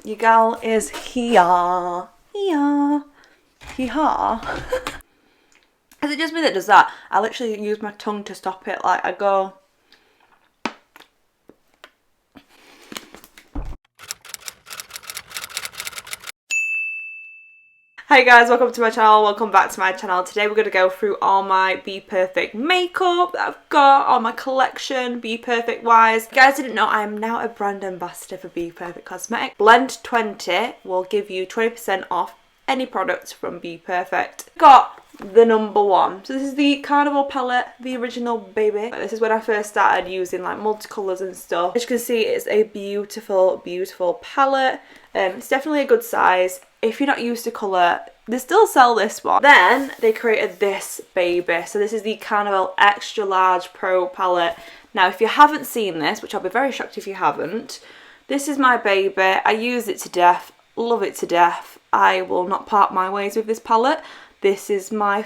your gal is here. Here. Here. Is it just me that does that? I literally use my tongue to stop it. Like, I go... Hey guys, welcome to my channel, welcome back to my channel. Today we're going to go through all my Bperfect makeup that I've got, all my collection, Bperfect wise. If you guys didn't know, I am now a brand ambassador for Bperfect Cosmetics. Blend 20 will give you 20% off any product from Bperfect. Got the #1. So this is the Carnival palette, the original baby. This is when I first started using like multicolours and stuff. As you can see, it's a beautiful, beautiful palette. It's definitely a good size. If you're not used to colour, they still sell this one. Then they created this baby. So this is the Carnival Extra Large Pro palette. Now, if you haven't seen this, which I'll be very shocked if you haven't, this is my baby. I use it to death, love it to death. I will not part my ways with this palette. This is my,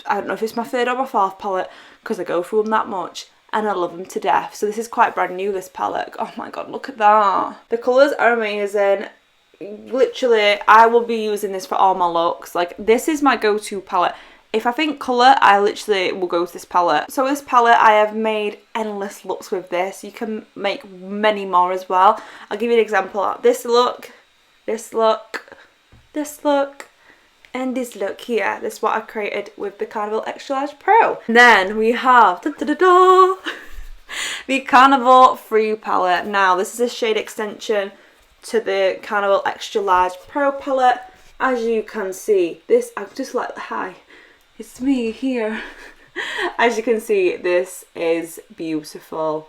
I don't know if it's my 3rd or my 4th palette because I go through them that much and I love them to death. So this is quite brand new, this palette. Oh my god, look at that. The colours are amazing. Literally, I will be using this for all my looks. Like, this is my go-to palette. If I think colour, I literally will go to this palette. So this palette, I have made endless looks with this. You can make many more as well. I'll give you an example. This look, this look, this look, and this look here. This is what I created with the Carnival Extra Large Pro. And then we have the Carnival Free palette. Now, this is a shade extension to the Carnival Extra Large Pro palette. As you can see, this, I'm just like, hi, it's me here. As you can see, this is beautiful,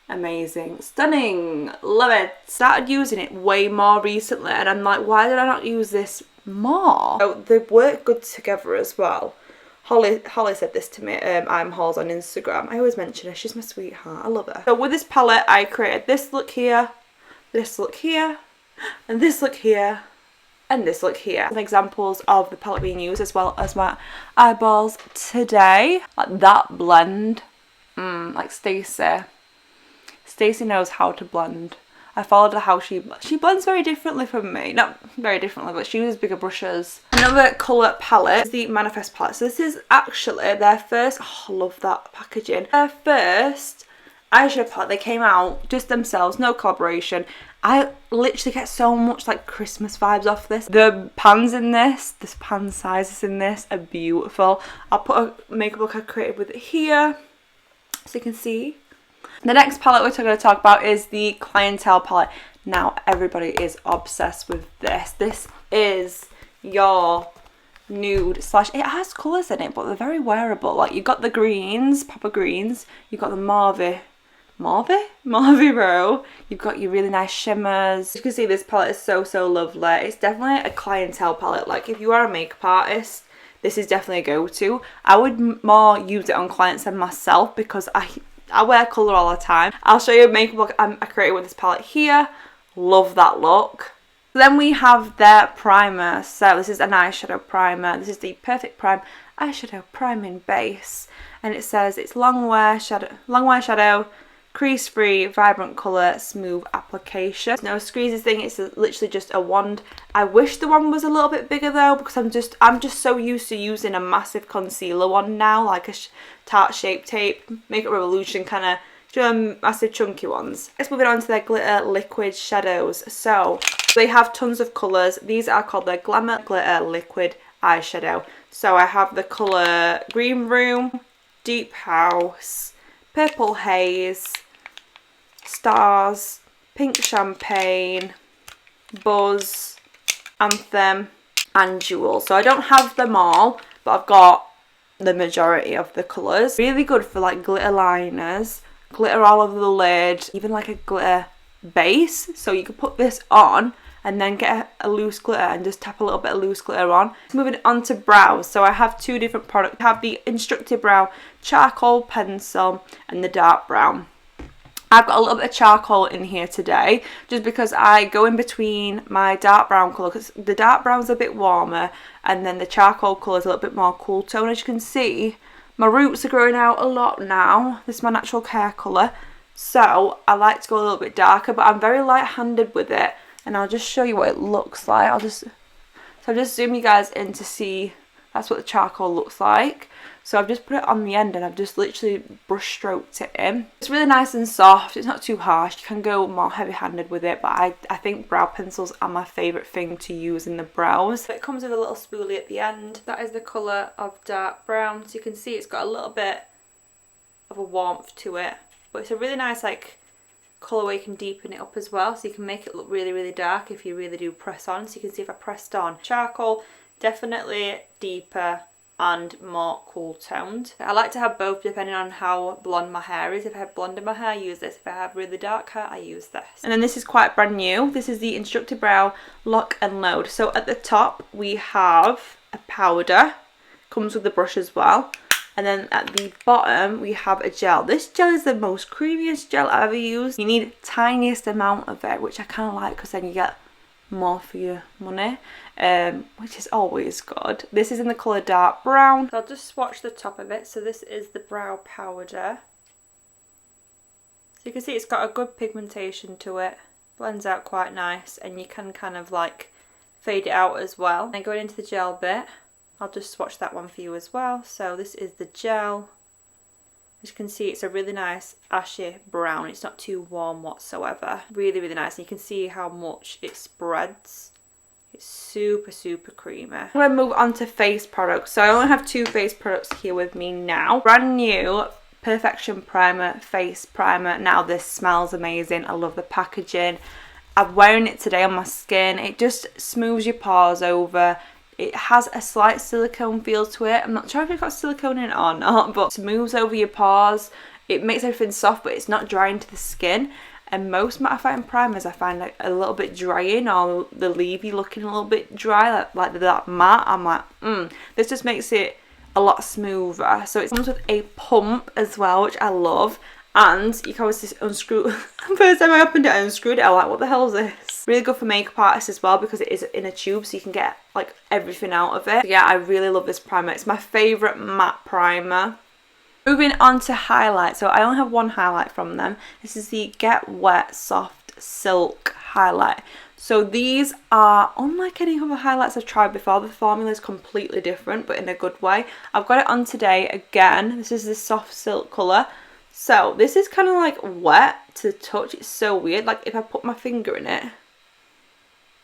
amazing, stunning, love it. Started using it way more recently and I'm like, why did I not use this more? So they work good together as well. Holly said this to me. I'm Halls on Instagram. I always mention her, she's my sweetheart, I love her. So with this palette, I created this look here, this look here, and this look here, and this look here. Some examples of the palette being used as well as my eyeballs today. Like that blend, like Stacey knows how to blend. I followed her how she blends very differently from me. Not very differently, but she uses bigger brushes. Another colour palette is the Manifest palette. So this is actually their first, oh, I love that packaging. Their first eyeshadow palette. They came out just themselves, no collaboration. I literally get so much like Christmas vibes off this. The pans in this pan sizes in this are beautiful. I'll put a makeup look I created with it here so you can see. The next palette we're going to talk about is the Clientele palette. Now everybody is obsessed with this. This is your nude slash, it has colours in it but they're very wearable. Like you've got the greens, proper greens, you've got the mauve row, you've got your really nice shimmers. You can see this palette is so lovely. It's definitely a clientele palette. Like if you are a makeup artist, this is definitely a go-to. I would more use it on clients than myself because I wear colour all the time. I'll show you a makeup look I created with this palette here. Love that look. Then we have their primer. So this is an eyeshadow primer. This is the Perfect Prime Eyeshadow Priming Base. And it says it's long wear shadow, crease free, vibrant colour, smooth application. No squeezy thing, it's literally just a wand. I wish the wand was a little bit bigger though because I'm just so used to using a massive concealer wand now, like a Tarte Shape Tape, Makeup Revolution kind of, massive chunky ones. Let's move it on to their glitter liquid shadows. So they have tons of colours. These are called their Glamour Glitter Liquid Eyeshadow. So I have the colour Green Room, Deep House, Purple Haze, Stars, Pink Champagne, Buzz, Anthem, and Jewel. So I don't have them all, but I've got the majority of the colours. Really good for like glitter liners, glitter all over the lid, even like a glitter base. So you could put this on and then get a loose glitter and just tap a little bit of loose glitter on. Moving on to brows. So I have two different products. I have the Instructive Brow Charcoal Pencil and the Dark Brown. I've got a little bit of charcoal in here today just because I go in between my dark brown colour because the dark brown's a bit warmer and then the charcoal colour is a little bit more cool tone. As you can see, my roots are growing out a lot now. This is my natural hair colour, so I like to go a little bit darker, but I'm very light-handed with it. and I'll just show you what it looks like. I'll just zoom you guys in to see. That's what the charcoal looks like. So I've just put it on the end and I've just literally brush stroked it in. It's really nice and soft. It's not too harsh. You can go more heavy-handed with it, but I think brow pencils are my favourite thing to use in the brows. It comes with a little spoolie at the end. That is the colour of dark brown. So you can see it's got a little bit of a warmth to it. But it's a really nice like colour where you can deepen it up as well. So you can make it look really, really dark if you really do press on. So you can see if I pressed on. Charcoal, definitely deeper and more cool toned. I like to have both depending on how blonde my hair is. If I have blonde in my hair, I use this. If I have really dark hair, I use this. And then this is quite brand new. This is the Instructor Brow Lock and Load. So at the top we have a powder, comes with the brush as well. And then at the bottom we have a gel. This gel is the most creamiest gel I've ever used. You need tiniest amount of it, which I kind of like because then you get more for your money, which is always good. This is in the colour dark brown. So I'll just swatch the top of it. So this is the brow powder. So you can see it's got a good pigmentation to it, blends out quite nice, and you can kind of like fade it out as well. And going into the gel bit, I'll just swatch that one for you as well. So this is the gel. As you can see, it's a really nice ashy brown. It's not too warm whatsoever. Really, really nice. And you can see how much it spreads. It's super, super creamy. I'm going to move on to face products. So I only have two face products here with me now. Brand new Perfection Primer Face Primer. Now this smells amazing. I love the packaging. I'm wearing it today on my skin. It just smooths your pores over. It has a slight silicone feel to it. I'm not sure if it's got silicone in it or not, but it smooths over your pores. It makes everything soft, but it's not drying to the skin. And most mattifying primers I find like a little bit drying, or they leave you looking a little bit dry, like that matte. I'm like, this just makes it a lot smoother. So it comes with a pump as well, which I love. And you can always just unscrew. First time I opened it, I unscrewed it. I'm like, what the hell is this? Really good for makeup artists as well because it is in a tube, so you can get like everything out of it. So yeah, I really love this primer. It's my favourite matte primer. Moving on to highlight. So I only have one highlight from them. This is the Get Wet Soft Silk Highlight. So these are unlike any other highlights I've tried before. The formula is completely different, but in a good way. I've got it on today again. This is the soft silk colour. So this is kind of like wet to touch. It's so weird. Like if I put my finger in it,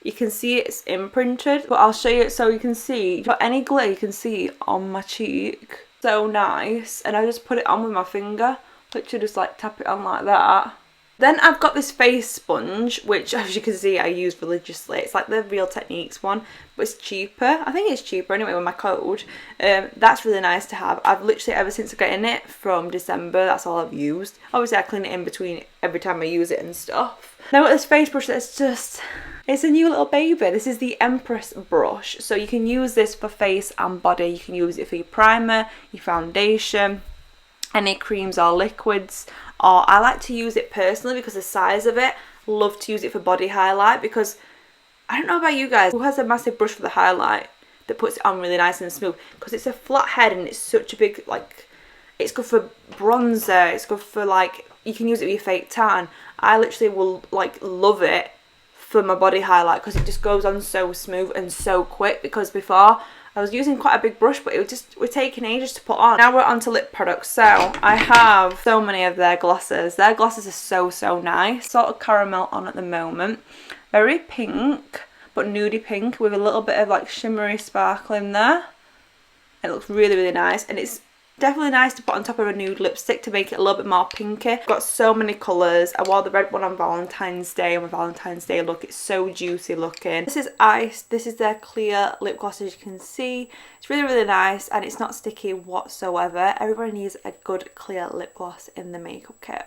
you can see it's imprinted. But I'll show you it so you can see. But any glitter you can see on my cheek. So nice. And I just put it on with my finger. Literally just like tap it on like that. Then I've got this face sponge, which as you can see I use religiously. It's like the Real Techniques one, but it's cheaper. I think it's cheaper anyway with my code. That's really nice to have. I've literally, ever since getting it from December, that's all I've used. Obviously I clean it in between every time I use it and stuff. Now with this face brush, it's a new little baby. This is the Empress brush. So you can use this for face and body. You can use it for your primer, your foundation, any creams or liquids. Or I like to use it personally because the size of it. Love to use it for body highlight because I don't know about you guys, who has a massive brush for the highlight that puts it on really nice and smooth, because it's a flat head and it's such a big, like, it's good for bronzer, it's good for like, you can use it with your fake tan. I literally will like love it for my body highlight because it just goes on so smooth and so quick, because before I was using quite a big brush, but it was taking ages to put on. Now we're on to lip products. So I have so many of their glosses. Their glosses are so nice. Sort of caramel on at the moment. Very pink, but nudie pink with a little bit of like shimmery sparkle in there. It looks really, really nice. And it's definitely nice to put on top of a nude lipstick to make it a little bit more pinky. I've got so many colours. I wore the red one on Valentine's Day, on my Valentine's Day look. It's so juicy looking. This is Ice. This is their clear lip gloss, as you can see. It's really, really nice and it's not sticky whatsoever. Everybody needs a good clear lip gloss in the makeup kit.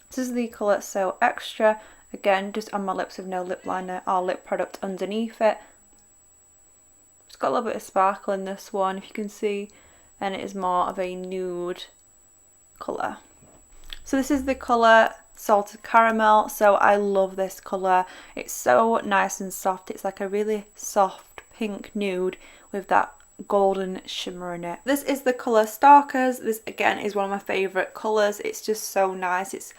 This is the colour So Extra. Again, just on my lips with no lip liner or lip product underneath it. It's got a little bit of sparkle in this one, if you can see. And it is more of a nude colour. So this is the colour Salted Caramel. So I love this colour. It's so nice and soft. It's like a really soft pink nude with that golden shimmer in it. This is the colour Stalkers. This again is one of my favourite colours. It's just so nice. It's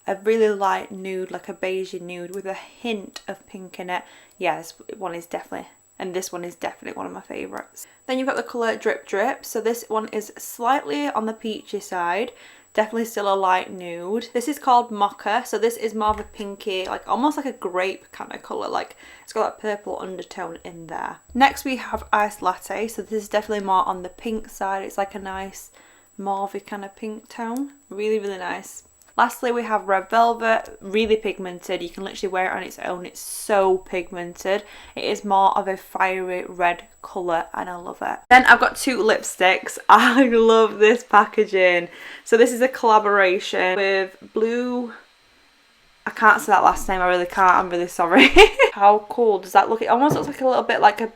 a really light nude, like a beige nude with a hint of pink in it. Yeah, this one is definitely, and this one is definitely one of my favourites. Then you've got the colour Drip Drip. So this one is slightly on the peachy side, definitely still a light nude. This is called Mocha, so this is more of a pinky, like almost like a grape kind of colour, like it's got that purple undertone in there. Next we have Iced Latte, so this is definitely more on the pink side. It's like a nice mauve kind of pink tone, really nice. Lastly we have Red Velvet, really pigmented. You can literally wear it on its own, it's so pigmented. It is more of a fiery red colour and I love it. Then I've got two lipsticks. I love this packaging. So this is a collaboration with Blue, I can't say that last name, I really can't, I'm really sorry. How cool does that look? It almost looks like a little bit like a,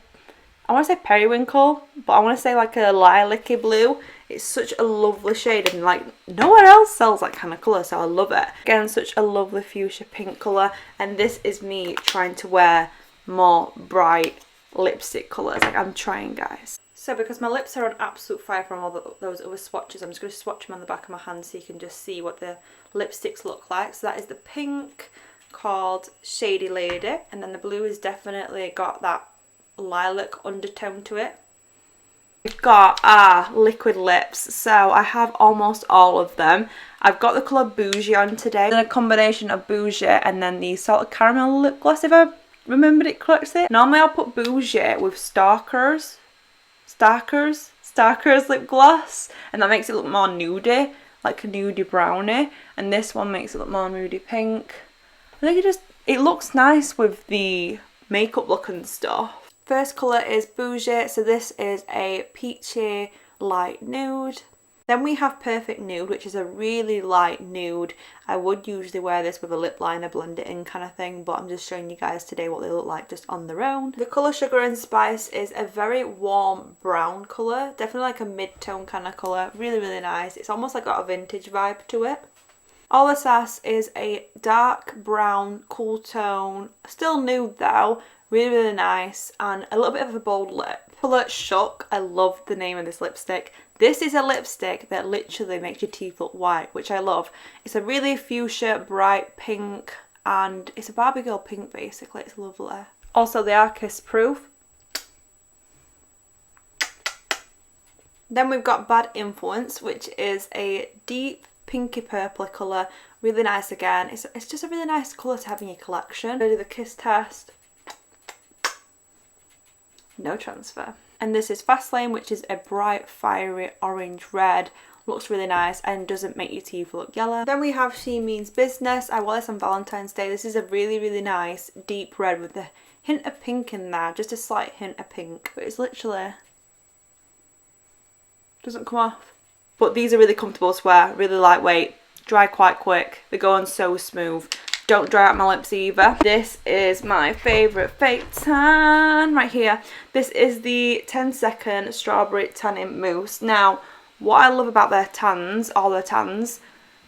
I want to say periwinkle, but I want to say like a lilac-y blue. It's such a lovely shade and like no one else sells that kind of colour, so I love it. Again, such a lovely fuchsia pink colour, and this is me trying to wear more bright lipstick colours. Like I'm trying, guys. So because my lips are on absolute fire from all those other swatches, I'm just going to swatch them on the back of my hand so you can just see what the lipsticks look like. So that is the pink called Shady Lady, and then the blue has definitely got that lilac undertone to it. We've got our liquid lips, so I have almost all of them. I've got the colour Bougie on today, then a combination of Bougie and then the sort of caramel lip gloss if I remembered it correctly. Normally I'll put Bougie with Starkers lip gloss, and that makes it look more nudie, like a nudie brownie, and this one makes it look more nudie pink. I think it looks nice with the makeup look and stuff. First colour is Bougie, so this is a peachy light nude. Then we have Perfect Nude, which is a really light nude. I would usually wear this with a lip liner, blend it in kind of thing, but I'm just showing you guys today what they look like just on their own. The colour Sugar and Spice is a very warm brown colour, definitely like a mid-tone kind of colour, really nice. It's almost like got a vintage vibe to it. All the Sass is a dark brown, cool tone, still nude though, really nice, and a little bit of a bold lip. Colour Shook, I love the name of this lipstick. This is a lipstick that literally makes your teeth look white, which I love. It's a really fuchsia, bright pink, and it's a Barbie girl pink basically, it's lovely. Also they are kiss proof. Then we've got Bad Influence, which is a deep pinky purple colour, really nice again. It's just a really nice colour to have in your collection. Go do the kiss test. No transfer. And this is Fast Lane, which is a bright fiery orange red, looks really nice and doesn't make your teeth look yellow. Then we have She Means Business. I wore this on Valentine's Day. This is a really nice deep red with a hint of pink in there, just a slight hint of pink, but it's literally doesn't come off. But these are really comfortable to wear, really lightweight, dry quite quick, they go on so smooth. Don't dry out my lips either. This is my favourite fake tan right here. This is the 10-second strawberry tanning mousse. Now, what I love about their tans, all their tans,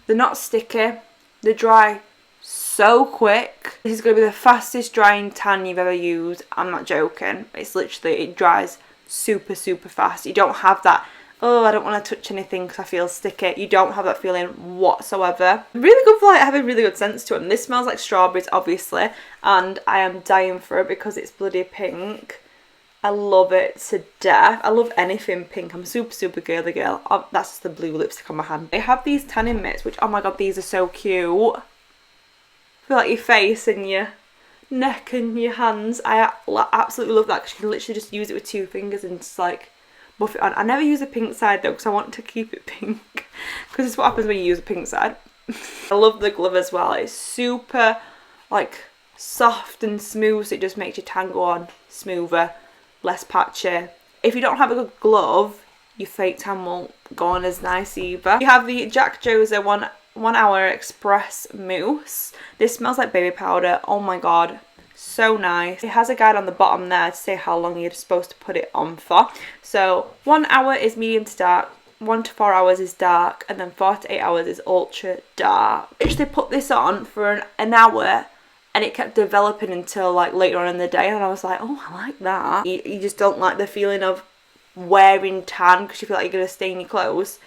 they're not sticky. They dry so quick. This is going to be the fastest drying tan you've ever used. I'm not joking. It's literally, it dries super fast. You don't have that, oh, I don't want to touch anything because I feel sticky. You don't have that feeling whatsoever. Really good for like having really good scents to them. This smells like strawberries, obviously, and I am dying for it because it's bloody pink. I love it to death. I love anything pink. I'm super girly girl. Oh, that's just the blue lipstick on my hand. They have these tanning mitts, which, oh my god, these are so cute. Feel like your face and your neck and your hands. I absolutely love that because you can literally just use it with 2 fingers and just like buff it on. I never use the pink side though because I want to keep it pink because it's what happens when you use a pink side. I love the glove as well. It's super like soft and smooth, so it just makes your tan go on smoother, less patchy. If you don't have a good glove, your fake tan won't go on as nice either. You have the Jack Joser 1 hour express mousse. This smells like baby powder. Oh my god, so nice. It has a guide on the bottom there to say how long you're supposed to put it on for. So 1 hour is medium to dark, 1 to 4 hours is dark, and then 4 to 8 hours is ultra dark. I actually put this on for an hour and it kept developing until like later on in the day, and I was like, oh, I like that. You just don't like the feeling of wearing tan because you feel like you're going to stain your clothes.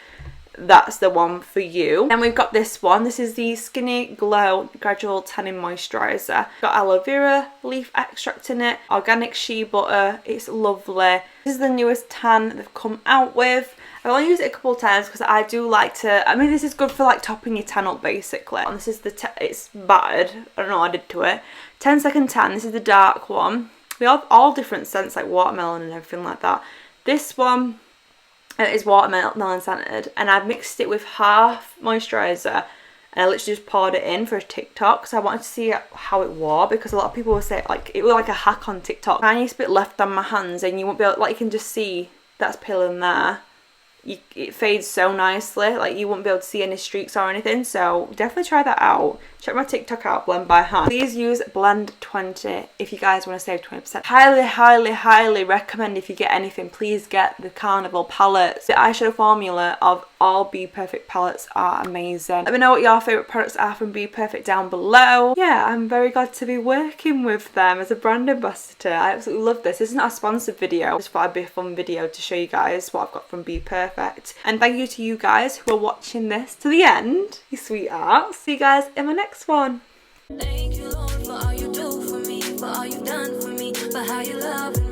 that's the one for you. Then we've got this one. This is the Skinny Glow Gradual Tanning Moisturiser. Got aloe vera leaf extract in it, organic shea butter. It's lovely. This is the newest tan they've come out with. I've only used it a couple of times because I do like to, I mean, this is good for like topping your tan up basically. And this is the, it's battered. I don't know what I did to it. 10-second tan. This is the dark one. We have all different scents like watermelon and everything like that. This one is watermelon scented, and I've mixed it with half moisturiser, and I literally just poured it in for a TikTok. So I wanted to see how it wore, because a lot of people will say like it was like a hack on TikTok. Tiniest bit left on my hands, and you won't be able, like, you can just see that's peeling there. It fades so nicely, like you won't be able to see any streaks or anything. So definitely try that out. Check my TikTok out, Blendbyhan. Please use Blend 20 if you guys want to save 20%. Highly, highly, highly recommend, if you get anything, please get the Carnival palettes. The eyeshadow formula of all Bperfect palettes are amazing. Let me know what your favourite products are from Bperfect down below. Yeah, I'm very glad to be working with them as a brand ambassador. I absolutely love this. This is not a sponsored video. I just thought it'd be a fun video to show you guys what I've got from Bperfect. And thank you to you guys who are watching this to the end, you sweethearts. See you guys in my next one. Thank you, Lord, for all you do for me, for all you've done for me, for how you love me.